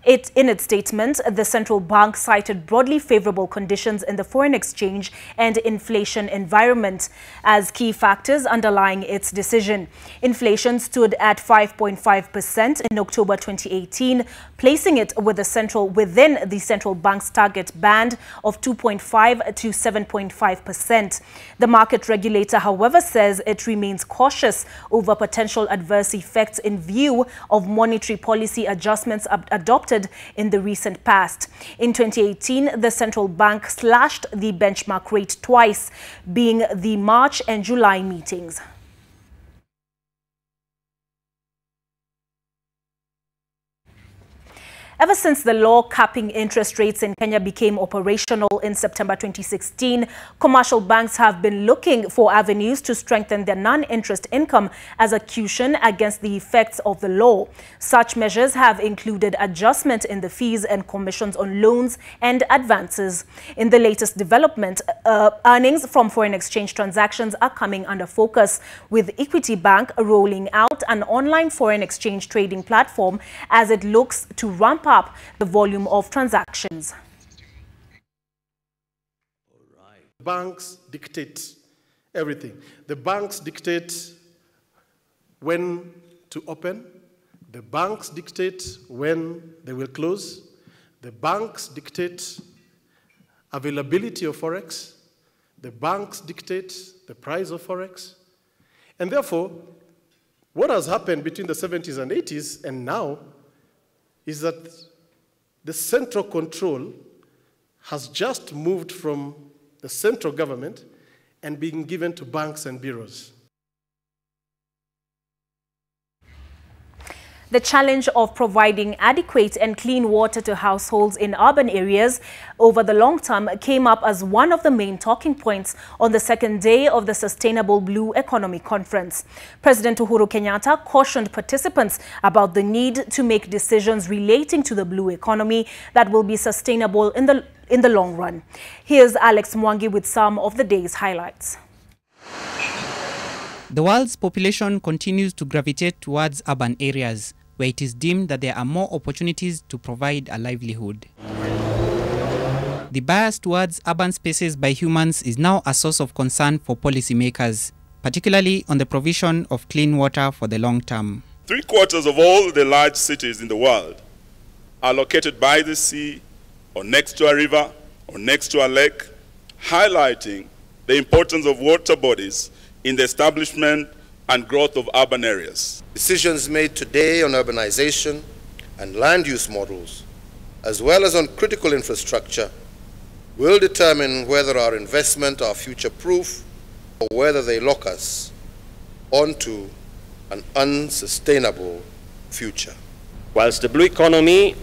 In its statement, the central bank cited broadly favorable conditions in the foreign exchange and inflation environment as key factors underlying its decision. Inflation stood at 5.5% in October 2018, placing it within the central bank's target band of 2.5 to 7.5%. The market regulator, however, says it remains cautious over potential adverse effects in view of monetary policy adjustments adopted in the recent past. In 2018, the central bank slashed the benchmark rate twice, being the March and July meetings. Ever since the law capping interest rates in Kenya became operational in September 2016, commercial banks have been looking for avenues to strengthen their non-interest income as a cushion against the effects of the law. Such measures have included adjustment in the fees and commissions on loans and advances. In the latest development, earnings from foreign exchange transactions are coming under focus, with Equity Bank rolling out an online foreign exchange trading platform as it looks to ramp up the volume of transactions. Banks dictate everything. The banks dictate when to open. The banks dictate when they will close. The banks dictate availability of Forex. The banks dictate the price of Forex. And therefore, what has happened between the 70s and 80s and now is that the central control has just moved from the central government and being given to banks and bureaus. The challenge of providing adequate and clean water to households in urban areas over the long term came up as one of the main talking points on the second day of the Sustainable Blue Economy Conference. President Uhuru Kenyatta cautioned participants about the need to make decisions relating to the blue economy that will be sustainable in the long run. Here's Alex Mwangi with some of the day's highlights. The world's population continues to gravitate towards urban areas, where it is deemed that there are more opportunities to provide a livelihood. The bias towards urban spaces by humans is now a source of concern for policymakers, particularly on the provision of clean water for the long term. 3/4 of all the large cities in the world are located by the sea, or next to a river, or next to a lake, highlighting the importance of water bodies in the establishment and growth of urban areas. Decisions made today on urbanization and land use models, as well as on critical infrastructure, will determine whether our investments are future-proof or whether they lock us onto an unsustainable future. Whilst the blue economy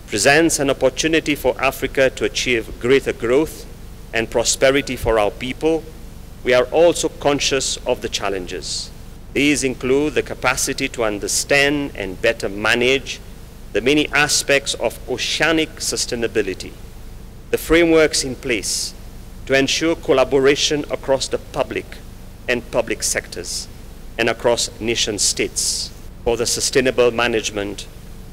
presents an opportunity for Africa to achieve greater growth and prosperity for our people, we are also conscious of the challenges. These include the capacity to understand and better manage the many aspects of oceanic sustainability, the frameworks in place to ensure collaboration across the public and public sectors and across nation states for the sustainable management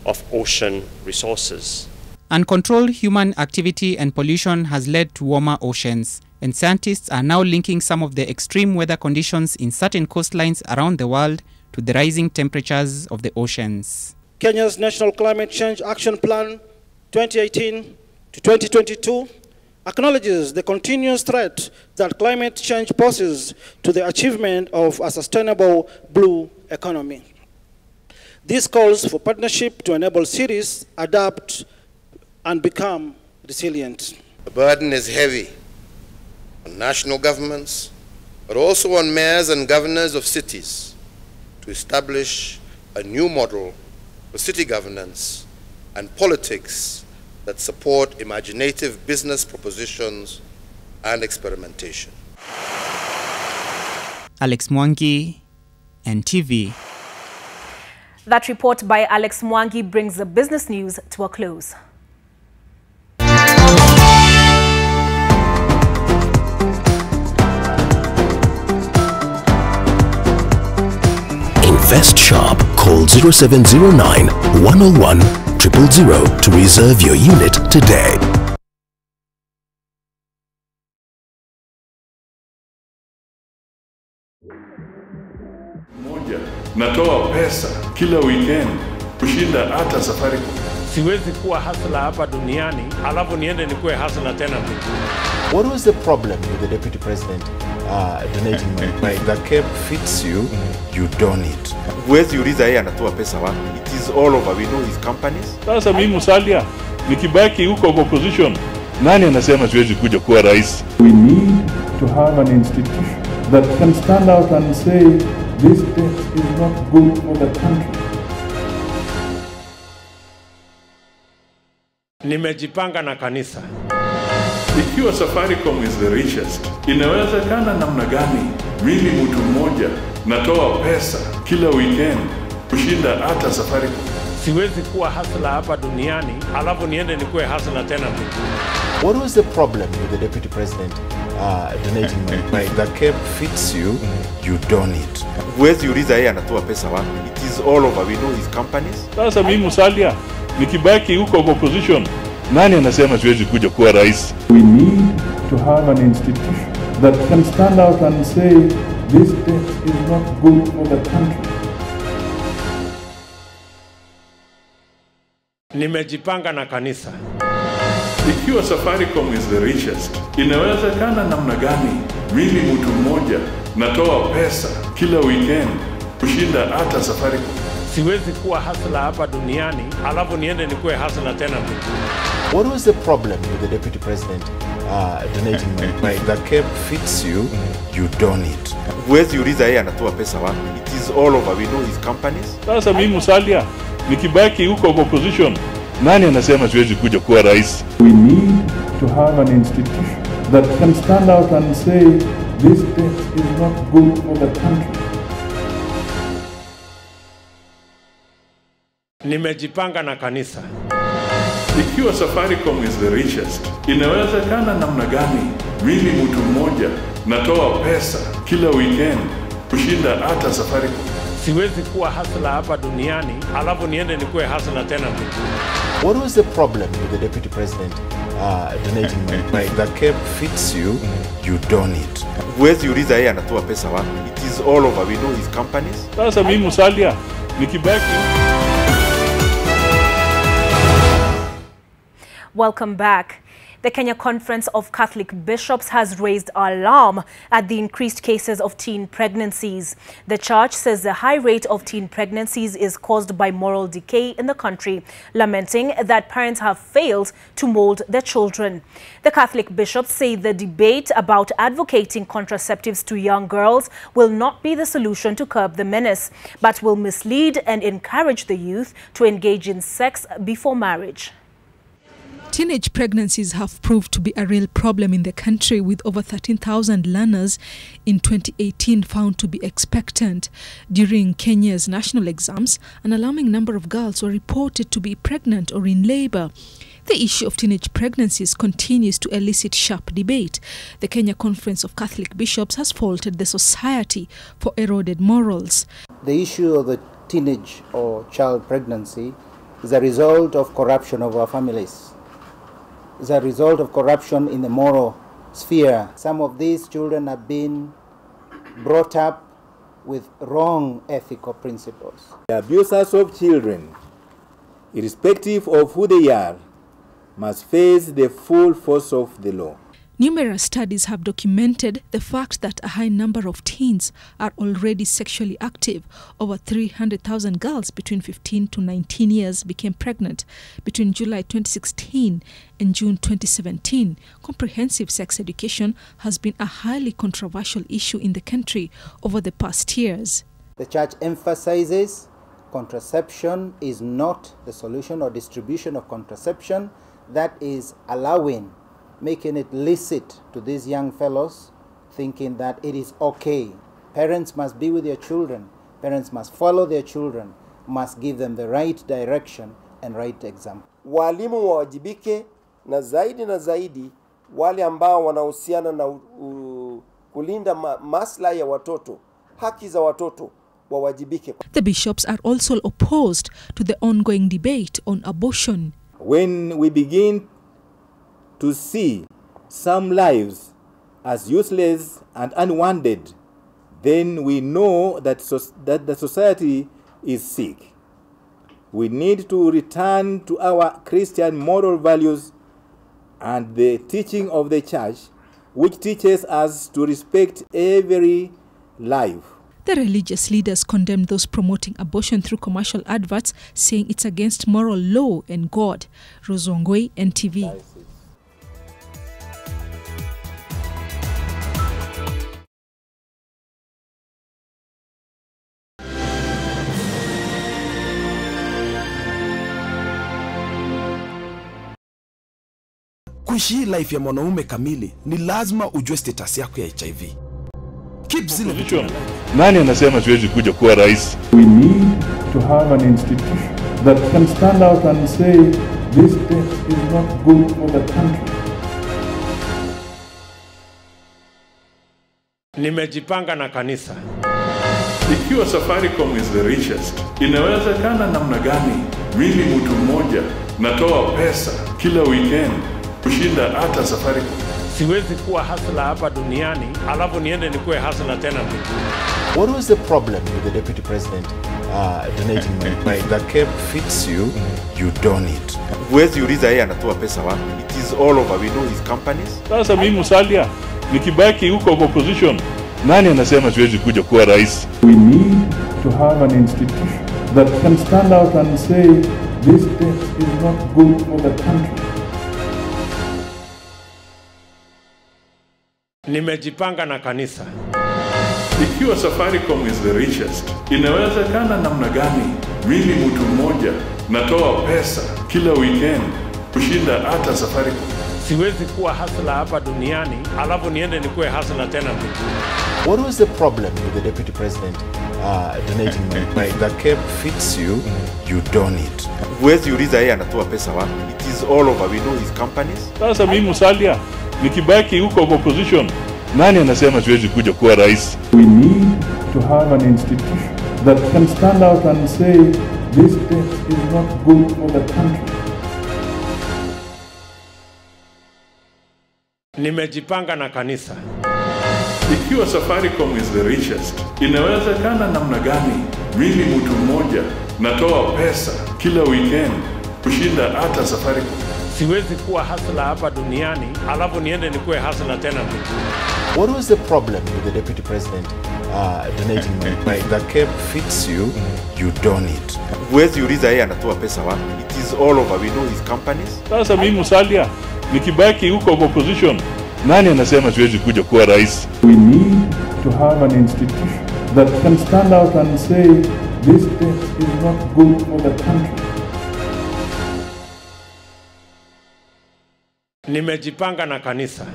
of ocean resources. Uncontrolled human activity and pollution has led to warmer oceans, and scientists are now linking some of the extreme weather conditions in certain coastlines around the world to the rising temperatures of the oceans. Kenya's National Climate Change Action Plan 2018 to 2022 acknowledges the continuous threat that climate change poses to the achievement of a sustainable blue economy. This calls for partnership to enable cities adapt and become resilient. The burden is heavy on national governments, but also on mayors and governors of cities to establish a new model for city governance and politics that support imaginative business propositions and experimentation. Alex Mwangi, NTV. That report by Alex Mwangi brings the business news to a close. Invest sharp. Call 0709 101 000 to reserve your unit today. Natoa pesa kila weekend kushinda hata safari. Siwezi kuwa hustler hapa duniani alafu niende nikuwe hustler tena mbinguni. What was the problem with the deputy president donating money? If the cap fits you, you don it. Huwezi uliza yeye anatoa pesa wapi. It is all over. We know his companies. Sasa mimi Musalia nikibaki huko kwa opposition, nani anasema siwezi kuja kuwa rais? We need to have an institution that can stand out and say this debt is not good for the country. Nimejipanga na kanisa. Ikiwa Safaricom is the richest, inawezekana namna gani mimi mtu mmoja natoa pesa kila weekend kushinda hata Safaricom? Siwezi kuwa hustler hapa duniani alafu niende nikuwe hustler tena mbinguni. What was the problem with the deputy president donating money? If the cap fits you, you don it. Huwezi uliza yeye anatoa pesa wapi. It is all over. We know his companies. Sasa mimi Musalia nikibaki huko kwa opposition, nani anasema siwezi kuja kuwa rais? We need to have an institution that can stand out and say this debt is not good for the country. Nimejipanga na kanisa. Ikiwa Safaricom is the richest, inawezekana namna gani mimi mtu mmoja natoa pesa kila weekend kushinda hata Safaricom? Siwezi kuwa hustler hapa duniani alafu niende nikuwe hustler tena mbinguni. What was the problem with the deputy president donating money? If the cap fits you, you don it. Huwezi uliza yeye anatoa pesa wapi. It is all over. We know his companies. Sasa mimi Musalia nikibaki huko kwa opposition, nani anasema siwezi kuja kuwa rais? We need to have an institution that can stand out and say this debt is not good for the country. Nimejipanga na kanisa. Ikiwa Safaricom is the richest, inawezekana namna gani mimi mtu mmoja natoa pesa kila weekend kushinda hata Safaricom? Siwezi kuwa hustler hapa duniani alafu niende nikuwe hustler tena mbinguni. What was the problem with the deputy president donating money? If the cap fits you, you don it. Huwezi uliza yeye anatoa pesa wapi. It is all over. We know his companies. Sasa mimi Musalia nikibaki. Welcome back. The Kenya Conference of Catholic Bishops has raised alarm at the increased cases of teen pregnancies. The church says the high rate of teen pregnancies is caused by moral decay in the country, lamenting that parents have failed to mold their children. The Catholic bishops say the debate about advocating contraceptives to young girls will not be the solution to curb the menace, but will mislead and encourage the youth to engage in sex before marriage. Teenage pregnancies have proved to be a real problem in the country, with over 13,000 learners in 2018 found to be expectant during Kenya's national exams. An alarming number of girls were reported to be pregnant or in labor. The issue of teenage pregnancies continues to elicit sharp debate. The Kenya Conference of Catholic Bishops has faulted the society for eroded morals. The issue of the teenage or child pregnancy is a result of corruption of our families. Is a result of corruption in the moral sphere. Some of these children have been brought up with wrong ethical principles. The abusers of children, irrespective of who they are, must face the full force of the law. Numerous studies have documented the fact that a high number of teens are already sexually active. Over 300,000 girls between 15 to 19 years became pregnant between July 2016 and June 2017. Comprehensive sex education has been a highly controversial issue in the country over the past years. The church emphasizes contraception is not the solution, or distribution of contraception that is making it licit to these young fellows, thinking that it is okay. Parents must be with their children. Parents must follow their children, must give them the right direction and right example. Walimu wawajibike, na zaidi wale ambao wanahusiana na kulinda maslahi ya watoto, haki za watoto wawajibike. The bishops are also opposed to the ongoing debate on abortion. When we begin to see some lives as useless and unwanted, then we know that the society is sick. We need to return to our Christian moral values and the teaching of the church, which teaches us to respect every life. The religious leaders condemned those promoting abortion through commercial adverts, saying it's against moral law and God. Rozongwe, NTV. Kuishi life ya mwanaume kamili ni lazima ujue status yako ya HIV. Keep zile vitu. Nani anasema siwezi kuja kuwa rais? We need to have an institution that can stand out and say this text is not good for the country. Nimejipanga na kanisa. Ikiwa Safaricom is the richest, inawezekana namna gani mimi mtu mmoja natoa pesa kila weekend kushinda hata Safaricom? Siwezi kuwa hustler hapa duniani alafu niende nikuwe hustler tena mbinguni. What was the problem with the deputy president donating money? The cap fits you, you don it. Huwezi uliza yeye anatoa pesa wapi. It is all over. We know his companies. Sasa mimi Musalia nikibaki huko opposition, nani anasema siwezi kuja kuwa rais? We need to have an institution that can stand out and say this text is not good for the country. Nimejipanga na kanisa. Ikiwa Safaricom is the richest, inawezekana namna gani mimi mtu mmoja natoa pesa kila weekend kushinda hata Safaricom? Siwezi kuwa hustler hapa duniani alafu niende nikuwe hustler tena mbinguni. What was the problem with the deputy president donating money? The cap fits you, you don it. Huwezi uliza yeye anatoa pesa wapi. It is all over. We know his companies. Sasa mimi Musalia nikibaki huko opposition, nani anasema siwezi kuja kuwa rais? We need to have an institution that can stand out and say this text is not good for the country. Nimejipanga na kanisa. Ikiwa Safaricom is the richest, inawezekana namna gani mimi mtu mmoja natoa pesa kila weekend kushinda hata Safaricom? Siwezi kuwa hustler hapa duniani alafu niende nikuwe hustler tena mbinguni. What was the problem with the deputy president donating money? The cap fits you, you don it. Huwezi uliza yeye anatoa pesa wapi. It is all over. We know his companies. Sasa mimi Musalia nikibaki huko opposition, nani anasema siwezi kuja kuwa rais? We need to have an institution that can stand out and say this text is not good for the country. Nimejipanga na kanisa.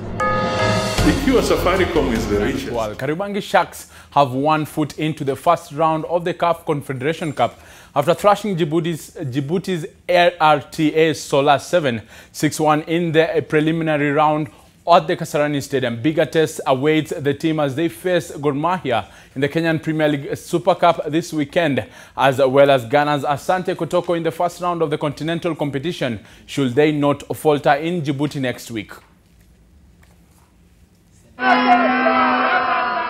Ikiwa Safaricom is the richest. Well, Kariobangi Sharks have one foot into the first round of the CAF Confederation Cup after thrashing Djibouti's RTA Solar 7 6-1 in the preliminary round at the Kasarani Stadium. Bigger test awaits the team as they face Gor Mahia in the Kenyan Premier League Super Cup this weekend, as well as Ghana's Asante Kotoko in the first round of the continental competition, should they not falter in Djibouti next week.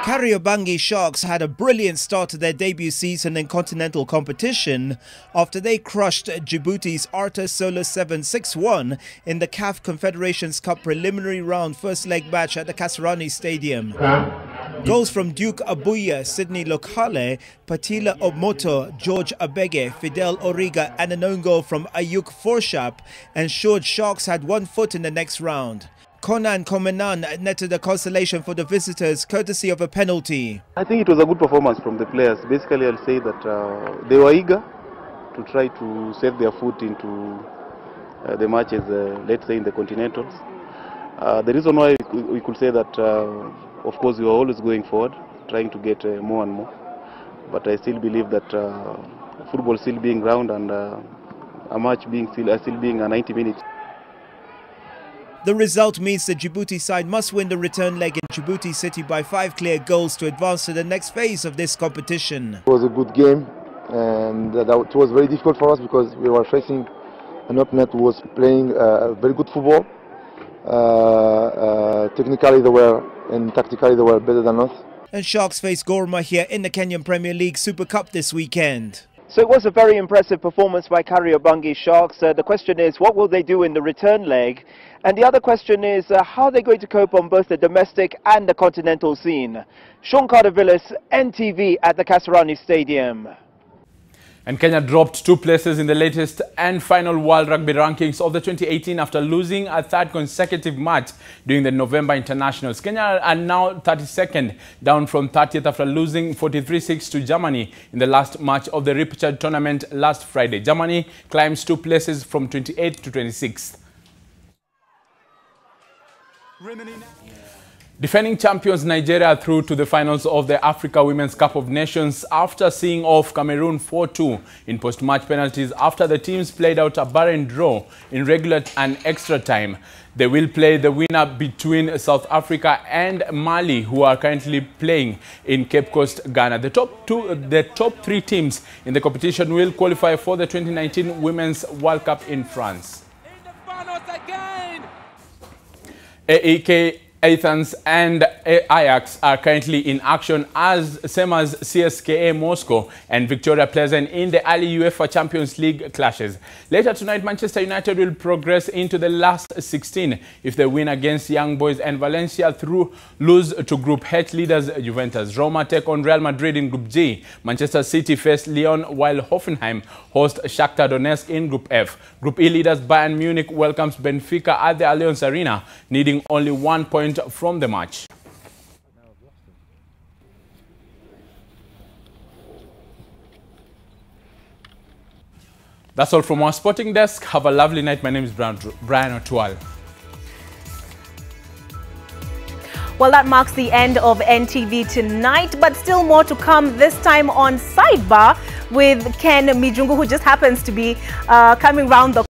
Kariobangi Sharks had a brilliant start to their debut season in continental competition after they crushed Djibouti's Arta Solo 7 6-1 in the CAF Confederations Cup preliminary round first leg match at the Kasarani Stadium. Goals from Duke Abuya, Sydney Lokale, Patila Omoto, George Abege, Fidel Origa and an own goal from Ayuk Forshap ensured Sharks had 1 foot in the next round. Konan Komenan netted a consolation for the visitors courtesy of a penalty. I think it was a good performance from the players. Basically, I'll say that they were eager to try to save their foot into the matches, let's say in the Continentals. The reason why we could say that, of course, we were always going forward, trying to get more and more. But I still believe that football still being round and a match being still being a 90 minutes. The result means the Djibouti side must win the return leg in Djibouti City by 5 clear goals to advance to the next phase of this competition. It was a good game, and it was very difficult for us because we were facing an opponent who was playing very good football. Technically they were, and tactically they were better than us. And Sharks face Gor Mahia in the Kenyan Premier League Super Cup this weekend. So it was a very impressive performance by Kariobangi Sharks. The question is, what will they do in the return leg? And the other question is, how are they going to cope on both the domestic and the continental scene? Sean Carter-Villas, NTV at the Kasarani Stadium. And Kenya dropped 2 places in the latest and final World Rugby rankings of the 2018 after losing a 3rd consecutive match during the November internationals. Kenya are now 32nd, down from 30th after losing 43-6 to Germany in the last match of the repechage tournament last Friday. Germany climbs 2 places from 28th to 26th. Defending champions Nigeria through to the finals of the Africa Women's Cup of Nations after seeing off Cameroon 4-2 in post-match penalties after the teams played out a barren draw in regular and extra time. They will play the winner between South Africa and Mali, who are currently playing in Cape Coast, Ghana. The top 3 teams in the competition will qualify for the 2019 Women's World Cup in France. AEK Athens and Ajax are currently in action, same as CSKA Moscow and Victoria Pleasant in the early UEFA Champions League clashes. Later tonight, Manchester United will progress into the last 16 if they win against Young Boys, and Valencia lose to Group H leaders Juventus. Roma take on Real Madrid in Group G. Manchester City face Lyon, while Hoffenheim host Shakhtar Donetsk in Group F. Group E leaders Bayern Munich welcomes Benfica at the Allianz Arena, needing only 1 point from the match. That's all from our sporting desk. Have a lovely night. My name is Brian Otual. Well, that marks the end of NTV tonight, but still more to come, this time on Sidebar with Ken Mijungu, who just happens to be coming round the